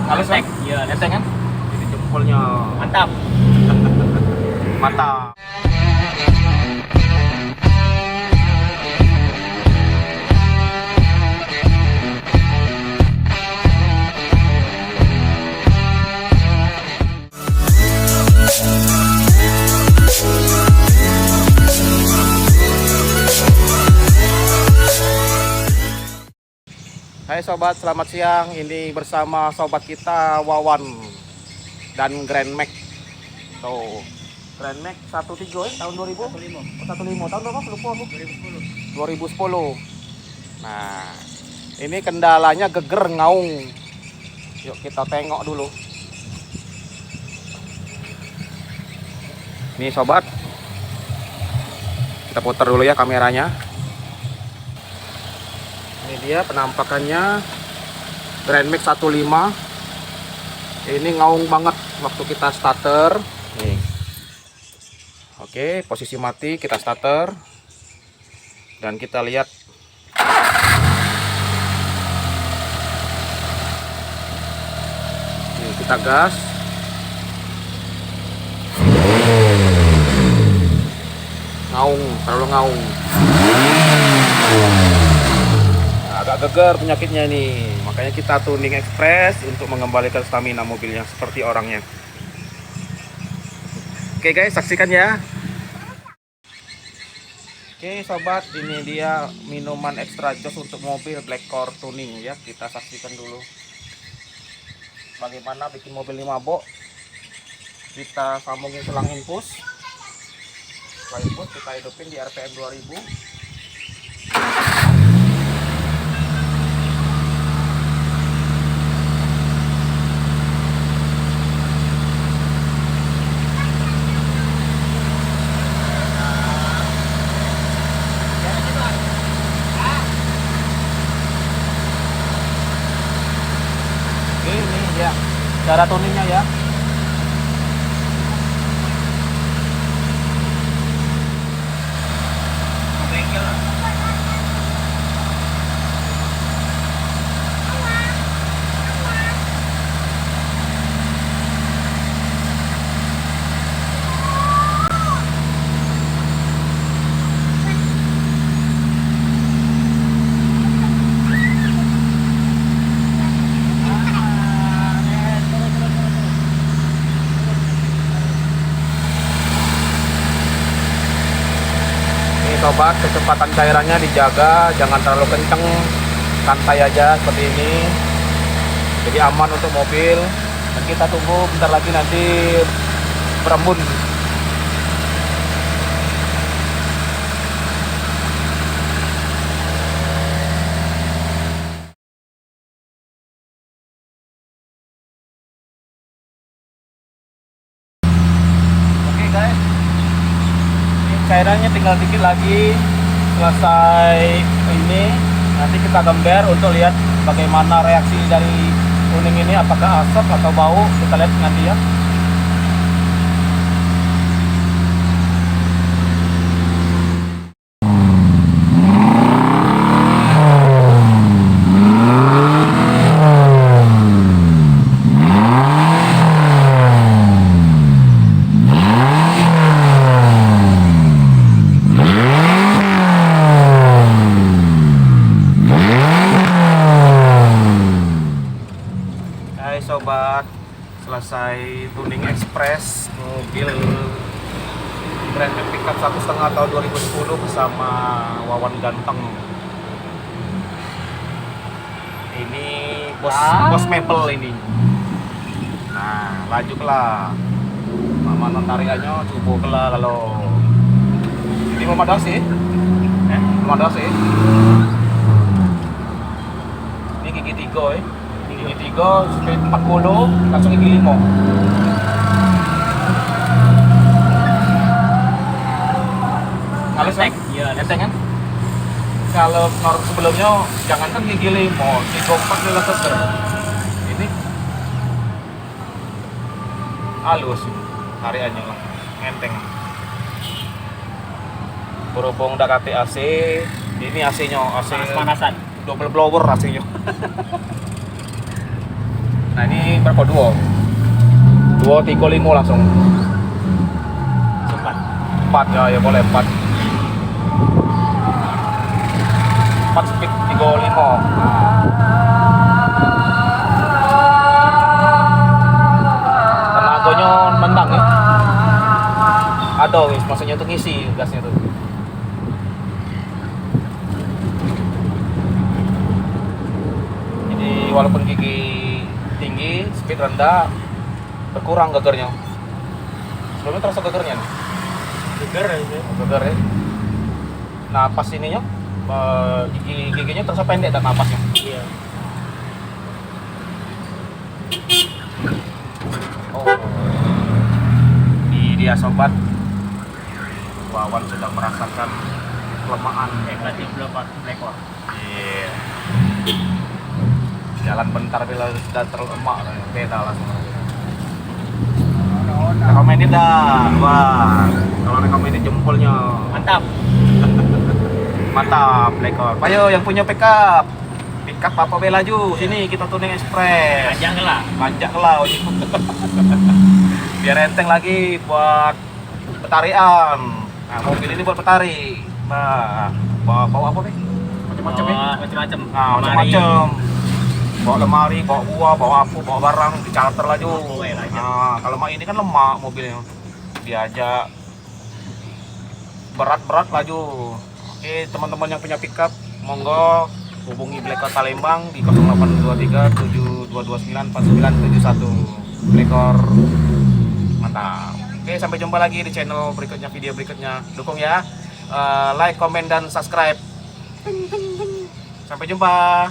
Halus kan? Iya, Enteng kan? Ini jempolnya. mantap. Mantap. Hai sobat, selamat siang. Ini bersama sobat kita Wawan dan Grand Max. Tuh, Grand Max 13 tahun 2000. 15 tahun berapa? Lupa aku. 2010. Nah, ini kendalanya geger ngaung. Yuk kita tengok dulu. Nih sobat, kita putar dulu ya kameranya. Ini dia penampakannya Grand Max 15. Ini ngaung banget waktu kita starter. Nih. Oke, posisi mati, kita starter. Dan kita lihat. Nih, kita gas. Ngaung, terlalu ngaung. Agak geger penyakitnya nih, makanya kita tuning express untuk mengembalikan stamina mobilnya seperti orangnya. Oke guys, saksikan ya. Oke sobat, ini dia minuman extra jos untuk mobil Black Core tuning ya. Kita saksikan dulu bagaimana bikin mobil ini mabok. Kita sambungin selang infus. Selang infus kita hidupin di RPM 2000. Ini ya cara tuningnya ya. Sobat, kecepatan cairannya dijaga, jangan terlalu kenceng, santai aja seperti ini, jadi aman untuk mobil. Dan kita tunggu bentar lagi nanti berembun. Oke guys, cairannya tinggal dikit lagi selesai. Ini nanti kita gember untuk lihat bagaimana reaksi dari kuning ini, apakah asap atau bau, kita lihat nanti ya. Sobat, selesai tuning express mobil Grand Max pickup 1,5 tahun 2010 bersama Wawan ganteng. Ini bos mebel ini. Nah, laju kelah. Mama notariannya coba kelah kalau ini mau ada sih. Mau ada sih. Ini gigi 3 gigi 3 speed 40 langsung gigi 5. Halus kan? Iya, enteng kan? Kalau sebelumnya jangankan gigi 5, gigi 4 dia seger. Ini halus hariannya lah, enteng. Berhubung udah kate AC, ini AC-nya AC panasan, double blower AC-nya. Nah ini berapa duo? 235 langsung. 4 ya, ya boleh 4. 4 speed 35. Tenaganya mendang ya. Ada wis, maksudnya tuh ngisi gasnya tuh. Jadi walaupun gigi tinggi, speed rendah, berkurang gegernya. Sebelumnya terasa gegernya nih. Geger aja. Geger ya. Napas ininya, giginya terasa pendek dan napasnya. Iya. Oh, ini dia sobat. Wawan sedang merasakan kelemahan Negatif berapa lekor? Iya. Jalan bentar bila sudah terlemak, beda langsung. Rekomendin dah, wah. Kalau rekomendin jempolnya Mantap. mantap, lekor. Ayo yang punya pickup apa bela laju sini kita tuning ekspres. Panjang lah. Lanjak lah, biar enteng lagi buat petarian. Nah, mobil ini buat petari. Nah, bawa apa nih? Macam-macam ya. Macam-macam. Nah, macam-macam. Bawa lemari, bawa buah, bawa apa, bawa barang, di charter laju. Nah, kalau mak ini kan lemak mobilnya. Diajak berat-berat laju. Oke, teman-teman yang punya pickup, monggo hubungi Blekor Palembang di 0823 7229 4971. Blekor mantap. Oke, sampai jumpa lagi di channel berikutnya, video berikutnya. Dukung ya, like, komen, dan subscribe. Sampai jumpa.